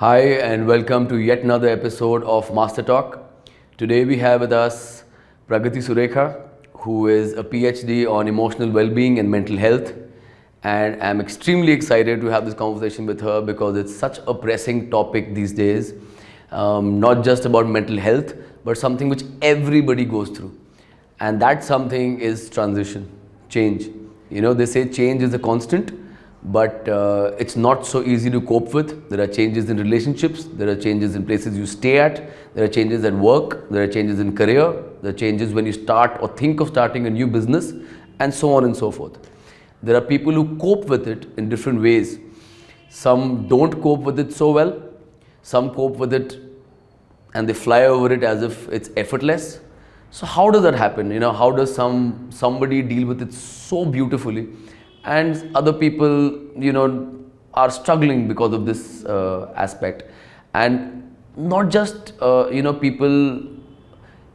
Hi, and welcome to yet another episode of Mastertalk. Today we have with us Pragati Sureka, who is a PhD on emotional well-being and mental health. And I'm extremely excited to have this conversation with her because it's such a pressing topic these days. Not just about mental health, but something which everybody goes through. And that something is transition, change. You know, they say change is a constant, but it's not so easy to cope with. There are changes in relationships, there are changes in places you stay at, there are changes at work, there are changes in career, there are changes when you start or think of starting a new business, and so on and so forth. There are people who cope with it in different ways. Some don't cope with it so well, some cope with it and they fly over it as if it's effortless. So how does that happen? You know, how does somebody deal with it so beautifully? And other people, you know, are struggling because of this aspect. And not just, people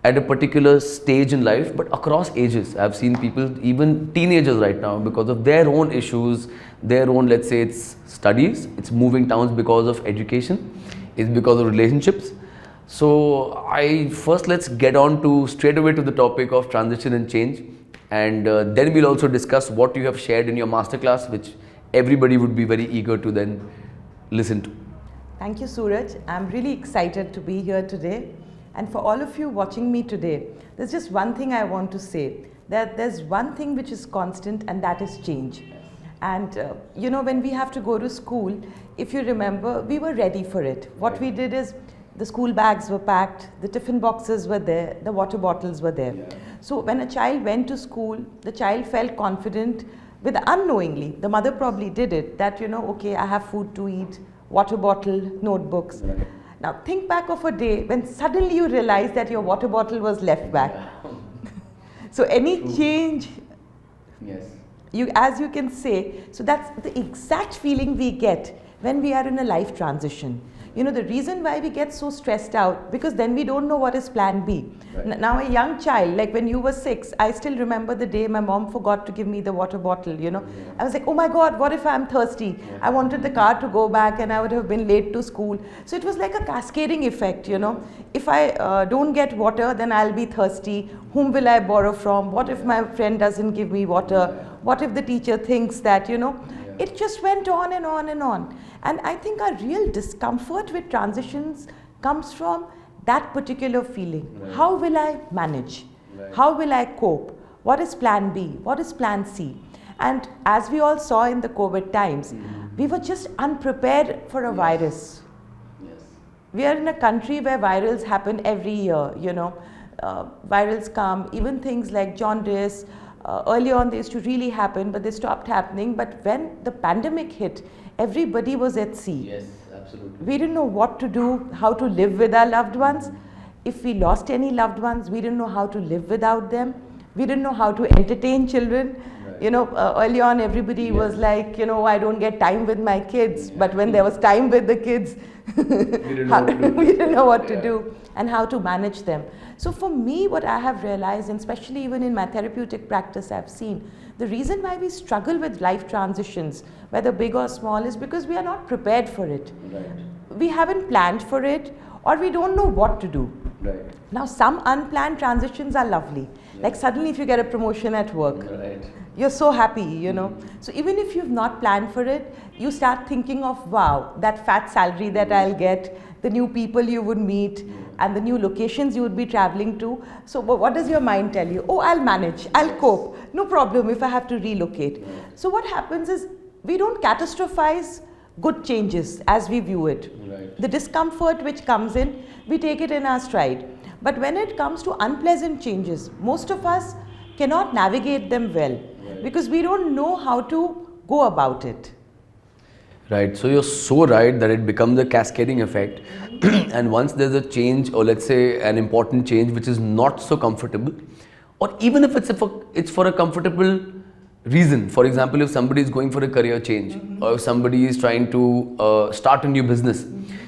at a particular stage in life, but across ages. I've seen people, even teenagers right now, because of their own issues, their own, let's say it's studies, it's moving towns because of education, it's because of relationships. So let's get on to straight away to the topic of transition and change. And then we'll also discuss what you have shared in your masterclass, which everybody would be very eager to then listen to. Thank you, Suraj. I'm really excited to be here today. And for all of you watching me today, there's just one thing I want to say, that there's one thing which is constant, and that is change. And when we have to go to school, if you remember, we were ready for it. What we did is, the school bags were packed, the tiffin boxes were there, the water bottles were there. Yeah. So when a child went to school, the child felt confident with unknowingly, the mother probably did it, that okay, I have food to eat, water bottle, notebooks. Right. Now think back of a day when suddenly you realize that your water bottle was left back. Yeah. So any change, yes, as you can say, so that's the exact feeling we get when we are in a life transition. The reason why we get so stressed out, because then we don't know what is plan B. Right. Now a young child, like when you were 6, I still remember the day my mom forgot to give me the water bottle, Yeah. I was like, oh my God, what if I'm thirsty? Yeah. I wanted the car to go back and I would have been late to school. So it was like a cascading effect, If I don't get water, then I'll be thirsty. Whom will I borrow from? What if my friend doesn't give me water? What if the teacher thinks that, It just went on and on and on. And I think our real discomfort with transitions comes from that particular feeling. Right. How will I manage? Right. How will I cope? What is plan B? What is plan C? And as we all saw in the COVID times, we were just unprepared for a virus. Yes. We are in a country where virals happen every year, virals come, even things like jaundice. Early on they used to really happen, but they stopped happening. But when the pandemic hit, everybody was at sea. Yes, absolutely. We didn't know what to do, how to live with our loved ones. If we lost any loved ones, we didn't know how to live without them. We didn't know how to entertain children. Right. Early on everybody was like, I don't get time with my kids. But when there was time with the kids, we didn't know what to do and how to manage them. So for me, what I have realized, and especially even in my therapeutic practice, I've seen the reason why we struggle with life transitions, whether big or small, is because we are not prepared for it. Right. We haven't planned for it, or we don't know what to do. Right. Now, some unplanned transitions are lovely. Yeah. Like suddenly if you get a promotion at work, right, you're so happy, So even if you've not planned for it, you start thinking of, wow, that fat salary that I'll get, the new people you would meet, and the new locations you would be traveling to. So what does your mind tell you? Oh, I'll manage, I'll cope, no problem if I have to relocate. So what happens is, we don't catastrophize good changes as we view it. Right. The discomfort which comes in, we take it in our stride. But when it comes to unpleasant changes, most of us cannot navigate them well. Right. Because we don't know how to go about it. Right, so you're so right that it becomes a cascading effect. And once there's a change, or let's say an important change which is not so comfortable, or even if it's for a comfortable reason. For example, if somebody is going for a career change, or if somebody is trying to start a new business,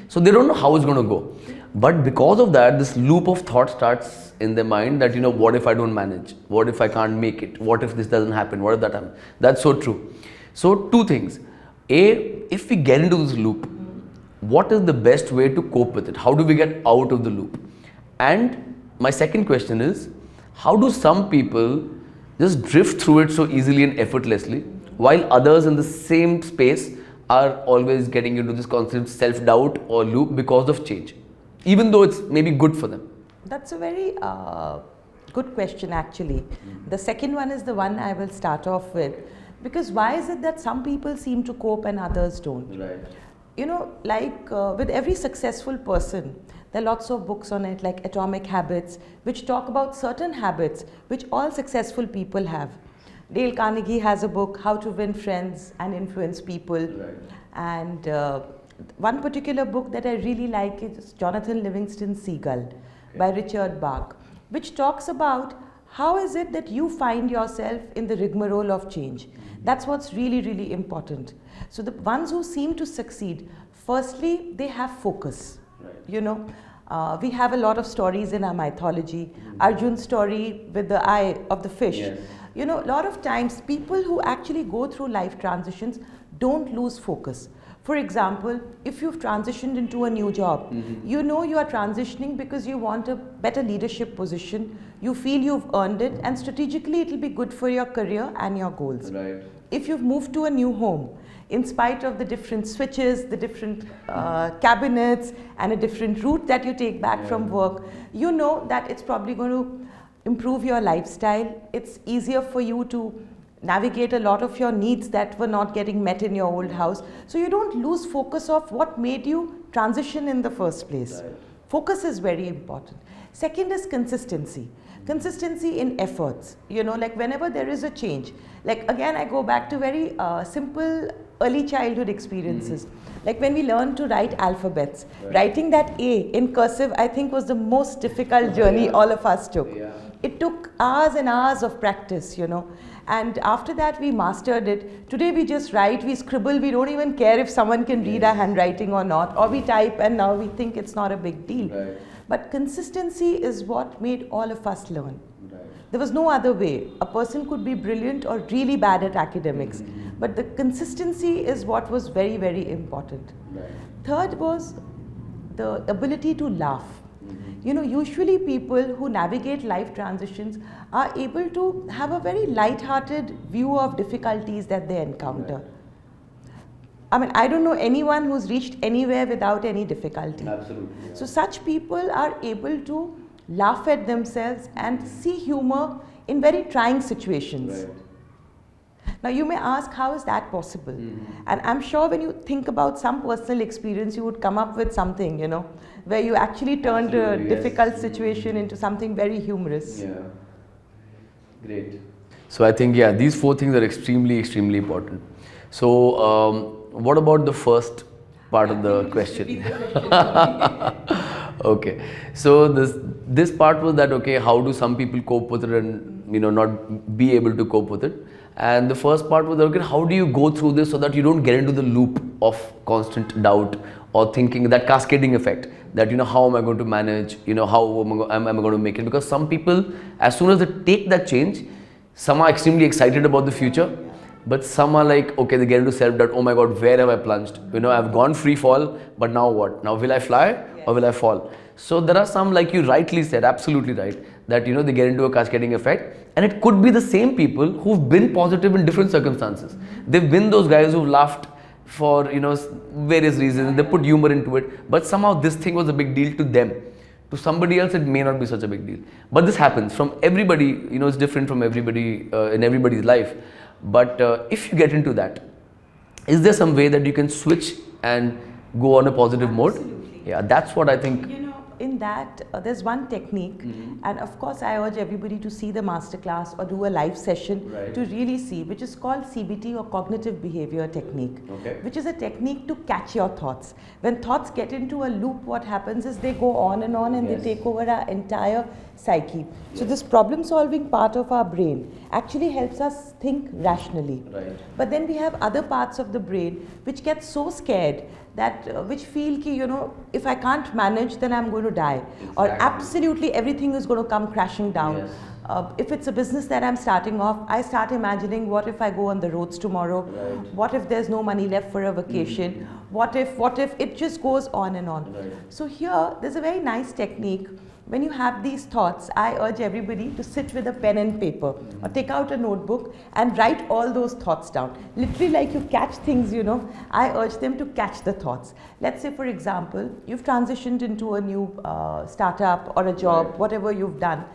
so they don't know how it's going to go. But because of that, this loop of thought starts in their mind that, what if I don't manage? What if I can't make it? What if this doesn't happen? What if that happens? That's so true. So two things. A, if we get into this loop, what is the best way to cope with it? How do we get out of the loop? And my second question is, how do some people just drift through it so easily and effortlessly, while others in the same space are always getting into this constant self-doubt or loop because of change, even though it's maybe good for them? That's a very good question, actually. The second one is the one I will start off with. Because why is it that some people seem to cope and others don't? Right. You know, like with every successful person, there are lots of books on it, like Atomic Habits, which talk about certain habits which all successful people have. Dale Carnegie has a book, How to Win Friends and Influence People. Right. And one particular book that I really like is Jonathan Livingston Seagull by Richard Bach, which talks about how is it that you find yourself in the rigmarole of change. That's what's really, really important. So the ones who seem to succeed, firstly, they have focus. Right. You know, we have a lot of stories in our mythology. Arjun's story with the eye of the fish. Yes. You know, a lot of times people who actually go through life transitions don't lose focus. For example, if you've transitioned into a new job, you know you are transitioning because you want a better leadership position, you feel you've earned it, and strategically it will be good for your career and your goals. Right. If you've moved to a new home, in spite of the different switches, the different cabinets, and a different route that you take back from work, you know that it's probably going to improve your lifestyle. It's easier for you to navigate a lot of your needs that were not getting met in your old house. So you don't lose focus of what made you transition in the first place. Right. Focus is very important. Second is consistency. Consistency in efforts. You know, like whenever there is a change, like again I go back to very simple early childhood experiences. Like when we learned to write alphabets, writing that A in cursive I think was the most difficult journey all of us took. It took hours and hours of practice, you know. And after that we mastered it. Today we just write, we scribble, we don't even care if someone can read our handwriting or not, or we type and now we think it's not a big deal. Right. But consistency is what made all of us learn. Right. There was no other way. A person could be brilliant or really bad at academics, but the consistency is what was very, very important. Right. Third was the ability to laugh. You know, usually people who navigate life transitions are able to have a very light-hearted view of difficulties that they encounter. Right. I mean, I don't know anyone who's reached anywhere without any difficulty. Absolutely. Yeah. So such people are able to laugh at themselves and see humor in very trying situations. Right. Now you may ask, how is that possible? And I'm sure when you think about some personal experience, you would come up with something, you know, where you actually turned a Absolutely, yes. difficult situation into something very humorous. Yeah. Great. So I think, yeah, these four things are extremely, extremely important. So what about the first part of the question? Okay. So this part was that, okay, how do some people cope with it and, you know, not be able to cope with it? And the first part was, okay, how do you go through this so that you don't get into the loop of constant doubt or thinking, that cascading effect, that, you know, how am I going to manage, you know, how am I going to make it? Because some people, as soon as they take that change, some are extremely excited about the future, but some are like, okay, they get into self-doubt, oh my God, where have I plunged? You know, I've gone free fall, but now what? Now will I fly or will I fall? So there are some, like you rightly said, absolutely right, that, you know, they get into a cascading effect, and it could be the same people who've been positive in different circumstances. They've been those guys who've laughed for, you know, various reasons, they put humor into it, but somehow this thing was a big deal to them. To somebody else, it may not be such a big deal. But this happens from everybody, you know, it's different from everybody in everybody's life. But if you get into that, is there some way that you can switch and go on a positive mode? Absolutely. Yeah, that's what I think. You know, in that, there's one technique, and of course I urge everybody to see the masterclass or do a live session to really see, which is called CBT or cognitive behavior technique, which is a technique to catch your thoughts. When thoughts get into a loop, what happens is they go on and they take over our entire psyche. So this problem solving part of our brain actually helps us think rationally. Right. But then we have other parts of the brain which get so scared that which feel ki, if I can't manage, then I'm going to die. Or absolutely everything is going to come crashing down. Yes. If it's a business that I'm starting off, I start imagining, what if I go on the roads tomorrow? Right. What if there's no money left for a vacation? What if it just goes on and on? Right. So here, there's a very nice technique. When you have these thoughts, I urge everybody to sit with a pen and paper or take out a notebook and write all those thoughts down. Literally like you catch things, I urge them to catch the thoughts. Let's say, for example, you've transitioned into a new startup or a job, Right. whatever you've done.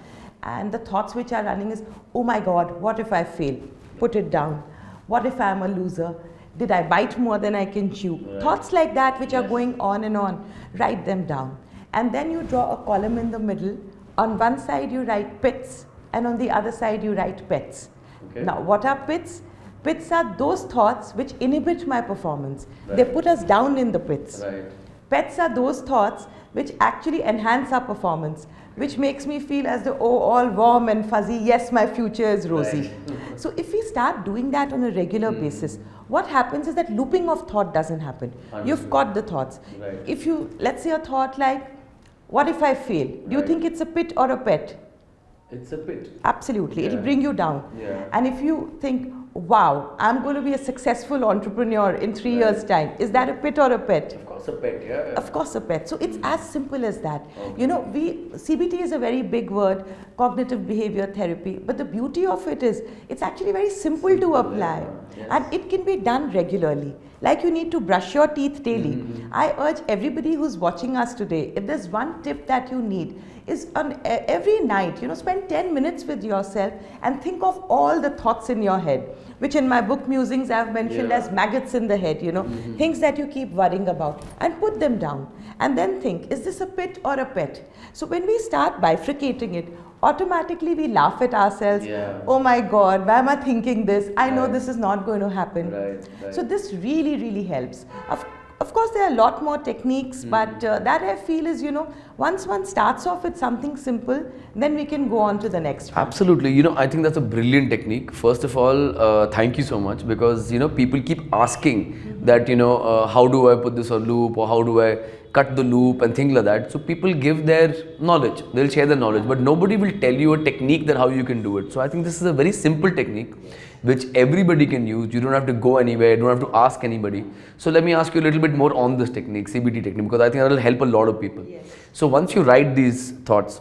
And the thoughts which are running is, oh my God, what if I fail? Put it down. What if I'm a loser? Did I bite more than I can chew? Right. Thoughts like that which are Yes. going on and on, write them down. And then you draw a column in the middle. On one side you write pits, and on the other side you write pets. Okay. Now what are pits? Pits are those thoughts which inhibit my performance. Right. They put us down in the pits. Right. Pets are those thoughts which actually enhance our performance, which makes me feel as though, oh, all warm and fuzzy, yes, my future is rosy. Right. So if we start doing that on a regular basis, what happens is that looping of thought doesn't happen. You've Understood. caught the thoughts. Right. If you, let's say a thought like, what if I fail? Do you Right. think it's a pit or a pet? It's a pit. Absolutely, it'll Yeah. bring you down. Yeah. And if you think, wow, I'm going to be a successful entrepreneur in 3 Right. years' time, is that a pit or a pet? Of course, a pet. Yeah. Of course, a pet. So it's as simple as that. Okay. CBT is a very big word, cognitive behavior therapy. But the beauty of it is, it's actually very simple to apply, Yes. and it can be done regularly. Like you need to brush your teeth daily. I urge everybody who's watching us today, if there's one tip that you need, is on every night, spend 10 minutes with yourself and think of all the thoughts in your head, which in my book Musings I've mentioned Yeah. as maggots in the head, things that you keep worrying about, and put them down. And then think, is this a pit or a pet? So when we start bifurcating it, automatically we laugh at ourselves. Yeah. Oh my God, why am I thinking this? I know Right. this is not going to happen. Right, right. So this really, really helps. Of course, there are a lot more techniques, but that I feel is, once one starts off with something simple, then we can go on to the next one. Absolutely. I think that's a brilliant technique. First of all, thank you so much, because, people keep asking that, how do I put this on loop, or how do I cut the loop and things like that. So people give their knowledge, they'll share their knowledge, but nobody will tell you a technique that how you can do it. So I think this is a very simple technique which everybody can use. You don't have to go anywhere, you don't have to ask anybody. So let me ask you a little bit more on this technique, CBT technique, because I think that will help a lot of people. Yes. So once you write these thoughts,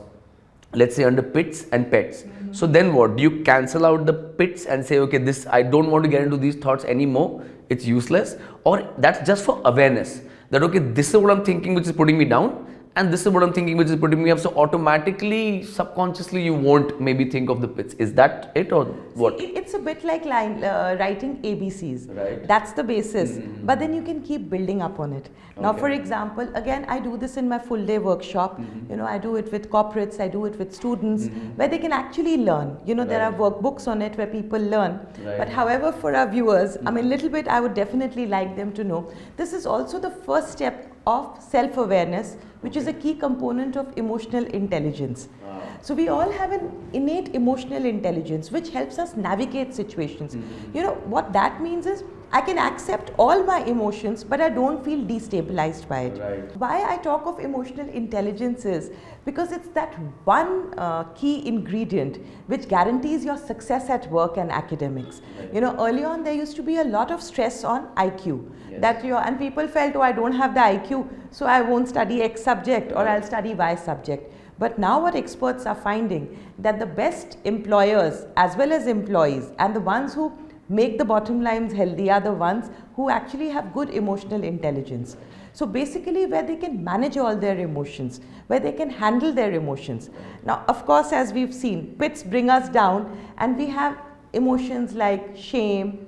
let's say under pits and pets, so then what? Do you cancel out the pits and say, okay, this, I don't want to get into these thoughts anymore, it's useless? Or that's just for awareness, that okay, this is what I'm thinking which is putting me down, and this is what I'm thinking which is putting me up, so automatically, subconsciously you won't maybe think of the pits. Is that it, or what? See, it's a bit like writing ABCs. Right. That's the basis. But then you can keep building up on it. Now, Okay. for example, again, I do this in my full day workshop. I do it with corporates, I do it with students, where they can actually learn. There are Right. workbooks on it where people learn. Right. But however, for our viewers, little bit, I would definitely like them to know, this is also the first step of self-awareness, which is a key component of emotional intelligence. So we all have an innate emotional intelligence which helps us navigate situations. What that means is I can accept all my emotions, but I don't feel destabilized by it. Right. Why I talk of emotional intelligence is because it's that one key ingredient which guarantees your success at work and academics. Right. Early on there used to be a lot of stress on IQ. Yes. And people felt, oh, I don't have the IQ, so I won't study X subject, or I'll study Y subject. But now what experts are finding, that the best employers as well as employees, and the ones who make the bottom lines healthy, are the ones who actually have good emotional intelligence. So basically where they can manage all their emotions, where they can handle their emotions. Now, of course, as we've seen, pits bring us down, and we have emotions like shame,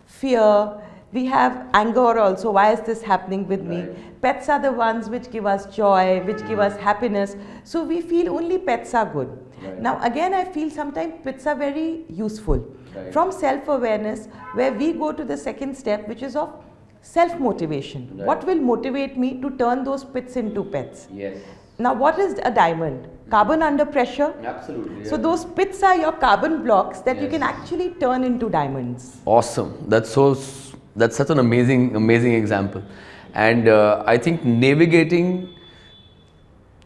fear, we have anger also. Why is this happening with me? Right. Pets are the ones which give us joy, which give us happiness. So we feel only pets are good. Right. Now again, I feel sometimes pets are very useful. Right. From self-awareness, where we go to the second step, which is of self-motivation. Right. What will motivate me to turn those pits into pets? Yes. Now what is a diamond? Carbon under pressure. Absolutely. So those pits are your carbon blocks that you Yes. can actually turn into diamonds. Awesome. That's such an amazing example. And I think navigating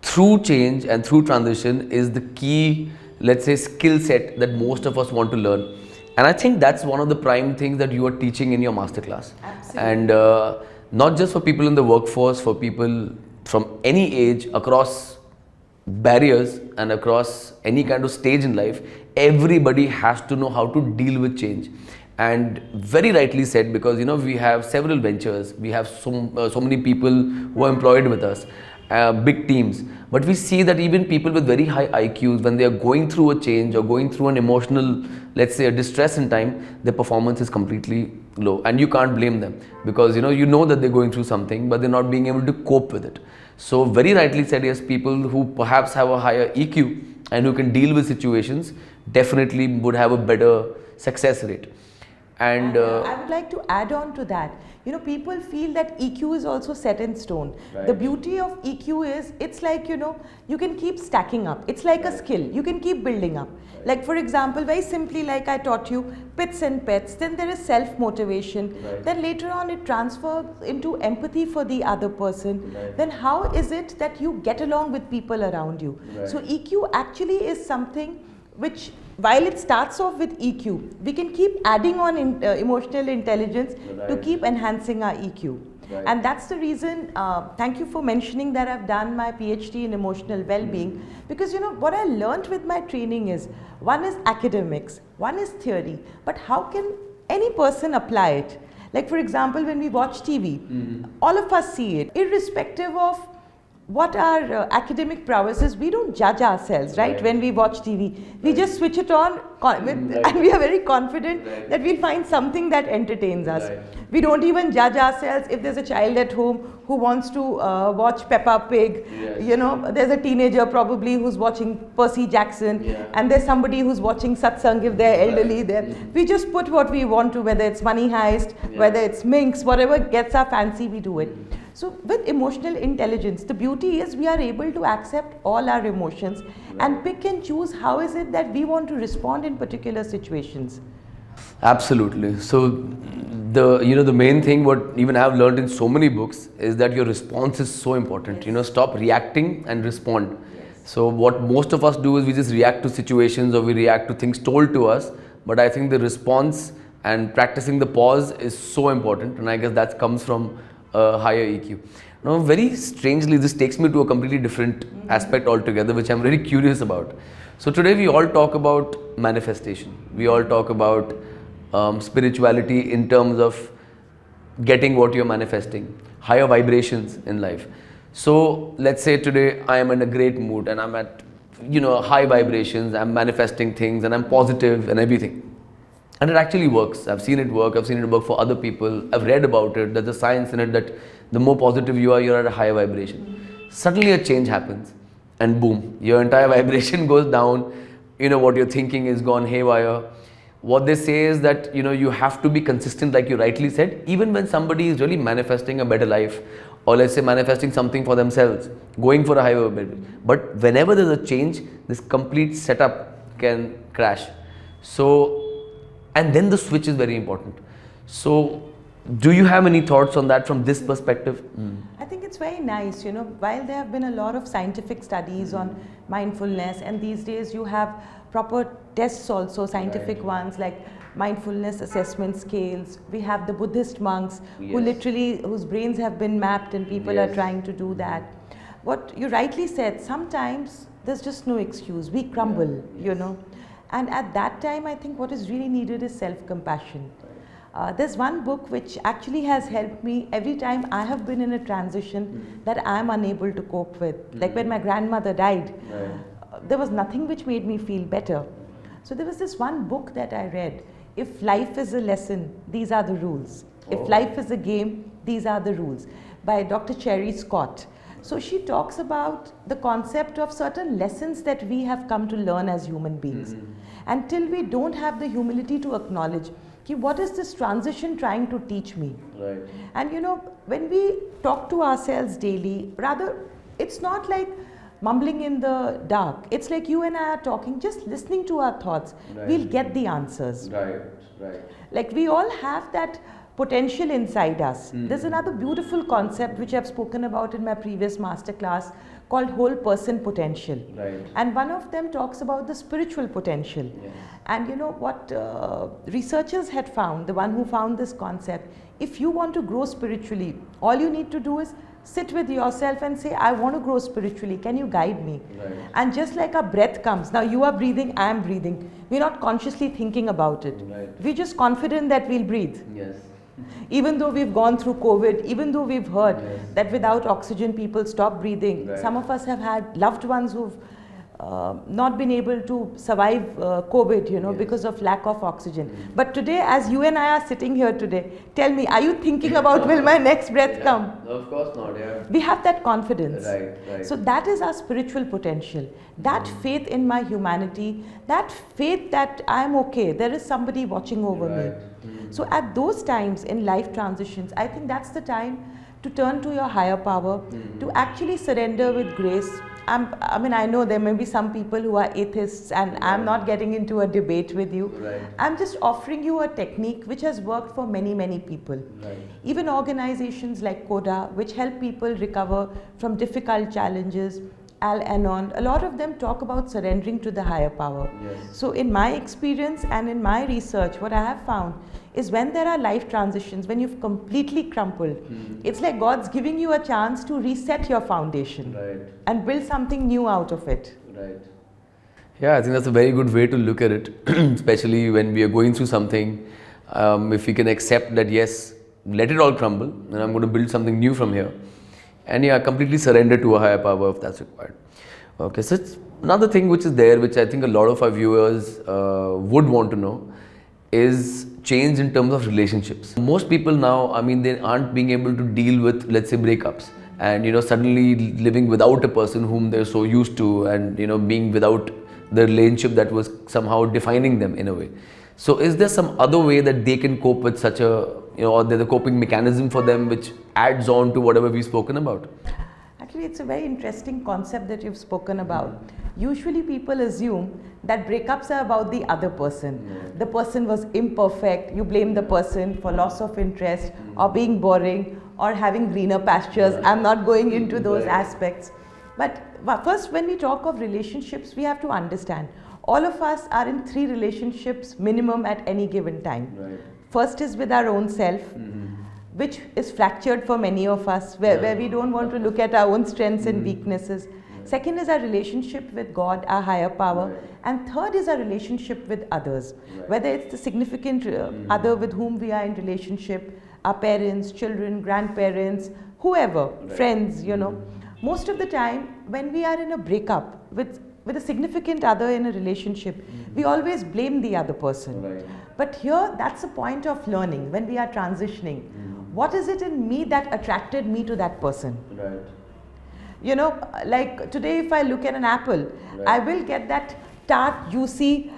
through change and through transition is the key, let's say, skill set that most of us want to learn. And I think that's one of the prime things that you are teaching in your masterclass. Absolutely. And not just for people in the workforce, for people from any age, across barriers and across any kind of stage in life, everybody has to know how to deal with change. And very rightly said, because we have several ventures, we have so many people who are employed with us, big teams, but we see that even people with very high IQs, when they are going through a change or going through an emotional, let's say, a distress in time, their performance is completely low, and you can't blame them, because you know that they're going through something, but they're not being able to cope with it. So very rightly said, yes, people who perhaps have a higher EQ and who can deal with situations definitely would have a better success rate. And I would like to add on to that. People feel that EQ is also set in stone. Right. The beauty of EQ is, it's like, you can keep stacking up. It's like a skill. You can keep building up. Right. Like, for example, very simply, like I taught you, pits and pets. Then there is self-motivation. Right. Then later on, it transfers into empathy for the other person. Right. Then how is it that you get along with people around you? Right. So EQ actually is something which, while it starts off with EQ, we can keep adding on emotional intelligence to Right. keep enhancing our EQ. Right. And that's the reason, thank you for mentioning that I've done my PhD in emotional well-being, because what I learned with my training is, one is academics, one is theory, but how can any person apply it? Like, for example, when we watch TV, all of us see it, irrespective of what our academic prowess is. We don't judge ourselves, right? Right. When we watch TV, we Right. just switch it on Right. and we are very confident Right. that we'll find something that entertains us. Right. We don't even judge ourselves if there's a child at home who wants to watch Peppa Pig. Yes. There's a teenager probably who's watching Percy Jackson, Yeah. and there's somebody who's watching Satsang if they're elderly Right. there. We just put what we want to, whether it's Money Heist, Yeah. whether it's Minx, whatever gets our fancy, we do it. So with emotional intelligence, the beauty is we are able to accept all our emotions and pick and choose how is it that we want to respond in particular situations. Absolutely. So the main thing what even I've learned in so many books is that your response is so important. Stop reacting and respond. So what most of us do is we just react to situations or we react to things told to us. But I think the response and practicing the pause is so important, and I guess that comes from a higher EQ. Now, very strangely, this takes me to a completely different aspect altogether, which I'm very curious about. So today we all talk about manifestation. We all talk about spirituality in terms of getting what you're manifesting, higher vibrations in life. So let's say today I am in a great mood and I'm at high vibrations, I'm manifesting things and I'm positive and everything. And it actually works. I've seen it work. I've seen it work for other people. I've read about it. There's a science in it that the more positive you are, you're at a higher vibration. Suddenly a change happens and boom, your entire vibration goes down. What you're thinking is gone haywire. What they say is that you have to be consistent, like you rightly said, even when somebody is really manifesting a better life, or let's say manifesting something for themselves, going for a higher vibration. But whenever there's a change, this complete setup can crash. So, and then the switch is very important. So, do you have any thoughts on that from this perspective? I think it's very nice, while there have been a lot of scientific studies on mindfulness, and these days you have proper tests also, scientific ones like mindfulness assessment scales. We have the Buddhist monks who literally, whose brains have been mapped, and people are trying to do that. What you rightly said, sometimes there's just no excuse. We crumble, And at that time, I think what is really needed is self-compassion. There's one book which actually has helped me every time I have been in a transition that I'm unable to cope with. Like when my grandmother died, there was nothing which made me feel better. So there was this one book that I read. If life is a lesson, these are the rules. If life is a game, these are the rules. By Dr. Cherry Scott. So she talks about the concept of certain lessons that we have come to learn as human beings. Until we don't have the humility to acknowledge, what is this transition trying to teach me? Right. And when we talk to ourselves daily, rather, it's not like mumbling in the dark. It's like you and I are talking, just listening to our thoughts. Right. We'll get the answers. Right. Like we all have that potential inside us. There's another beautiful concept which I've spoken about in my previous masterclass called whole person potential. Right. And one of them talks about the spiritual potential. Yes. And you know what researchers had found, the one who found this concept, if you want to grow spiritually, all you need to do is sit with yourself and say, I want to grow spiritually, can you guide me? Right. And just like our breath comes, now you are breathing, I am breathing, we're not consciously thinking about it. Right. We're just confident that we'll breathe. Yes. Even though we've gone through COVID, even though we've heard Yes. that without oxygen people stop breathing. Right. Some of us have had loved ones who've not been able to survive COVID, you know, Yes. because of lack of oxygen. But today, as you and I are sitting here today, tell me, are you thinking about will my next breath come? No, of course not, yeah. We have that confidence. Right, right. So that is our spiritual potential. That faith in my humanity, that faith that I'm okay, there is somebody watching over me. Right. So at those times in life transitions, I think that's the time to turn to your higher power, to actually surrender with grace. I know there may be some people who are atheists, and I'm not getting into a debate with you. Right. I'm just offering you a technique which has worked for many, many people. Right. Even organizations like Coda, which help people recover from difficult challenges, Al-Anon, a lot of them talk about surrendering to the higher power. Yes. So in my experience and in my research, what I have found is when there are life transitions, when you've completely crumpled, it's like God's giving you a chance to reset your foundation Right. and build something new out of it. Right. Yeah, I think that's a very good way to look at it, especially when we are going through something. If we can accept that, yes, let it all crumble, and I'm going to build something new from here. And yeah, completely surrender to a higher power if that's required. Okay, so it's another thing which is there, which I think a lot of our viewers would want to know, is change in terms of relationships. Most people now, I mean, they aren't being able to deal with, let's say, breakups, and you know, suddenly living without a person whom they're so used to, and you know, being without the relationship that was somehow defining them in a way. So is there some other way that they can cope with such a, you know, or there's a coping mechanism for them which adds on to whatever we've spoken about? Actually, it's a very interesting concept that you've spoken about. Usually people assume that breakups are about the other person. The person was imperfect, you blame the person for loss of interest or being boring or having greener pastures. I'm not going into those aspects. But first, when we talk of relationships, we have to understand all of us are in 3 relationships minimum at any given time. Right. First is with our own self, which is fractured for many of us, where we don't want to look at our own strengths and weaknesses. Second is our relationship with God, our higher power. Right. And third is our relationship with others, Right. whether it's the significant other with whom we are in relationship, our parents, children, grandparents, whoever, friends, you know. Most of the time, when we are in a breakup with a significant other in a relationship, we always blame the other person. Right. But here, that's a point of learning when we are transitioning. What is it in me that attracted me to that person? Right. You know, like today, if I look at an apple, I will get that tart, juicy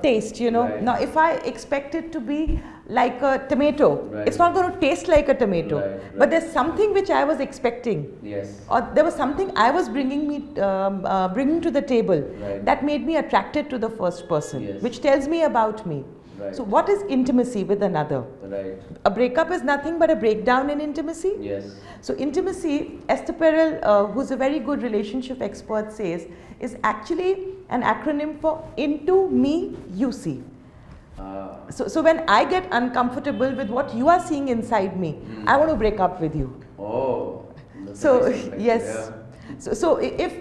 taste, you know. Right. Now, if I expect it to be like a tomato, it's not going to taste like a tomato. Right. But there's something which I was expecting. Yes. Or there was something I was bringing to the table Right. that made me attracted to the first person, Yes. which tells me about me. Right. So what is intimacy with another? Right. A breakup is nothing but a breakdown in intimacy. Yes. So intimacy, Esther Perel, who's a very good relationship expert, says is actually an acronym for into me you see. So when I get uncomfortable with what you are seeing inside me, I want to break up with you. Oh. That's So nice perspective, yes. yeah. So if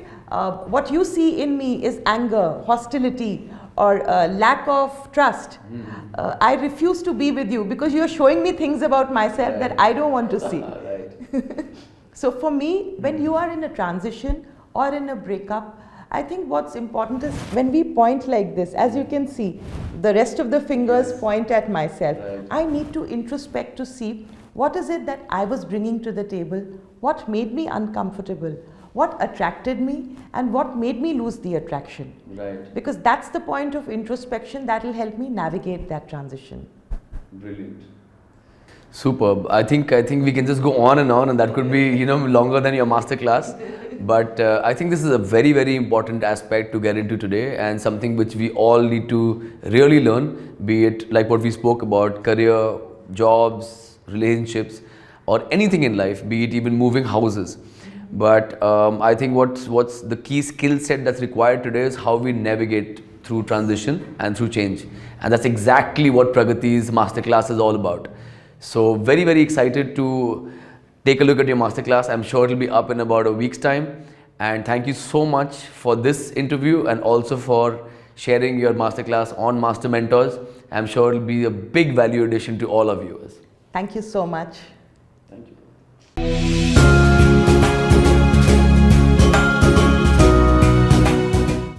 what you see in me is anger, hostility, or lack of trust, I refuse to be with you because you are showing me things about myself that I don't want to see. Right. So for me, when you are in a transition or in a breakup, I think what's important is when we point like this, as you can see, the rest of the fingers point at myself. Right. I need to introspect to see what is it that I was bringing to the table, what made me uncomfortable, what attracted me, and what made me lose the attraction. Right. Because that's the point of introspection that will help me navigate that transition. Brilliant. Superb. I think we can just go on, and that could be, you know, longer than your masterclass. But I think this is a very, very important aspect to get into today, and something which we all need to really learn, be it like what we spoke about, career, jobs, relationships, or anything in life, be it even moving houses. But I think what's the key skill set that's required today is how we navigate through transition and through change. And that's exactly what Pragati's Masterclass is all about. So very, very excited to take a look at your Masterclass. I'm sure it'll be up in about a week's time. And thank you so much for this interview and also for sharing your Masterclass on Master Mentors. I'm sure it'll be a big value addition to all our viewers. Thank you so much.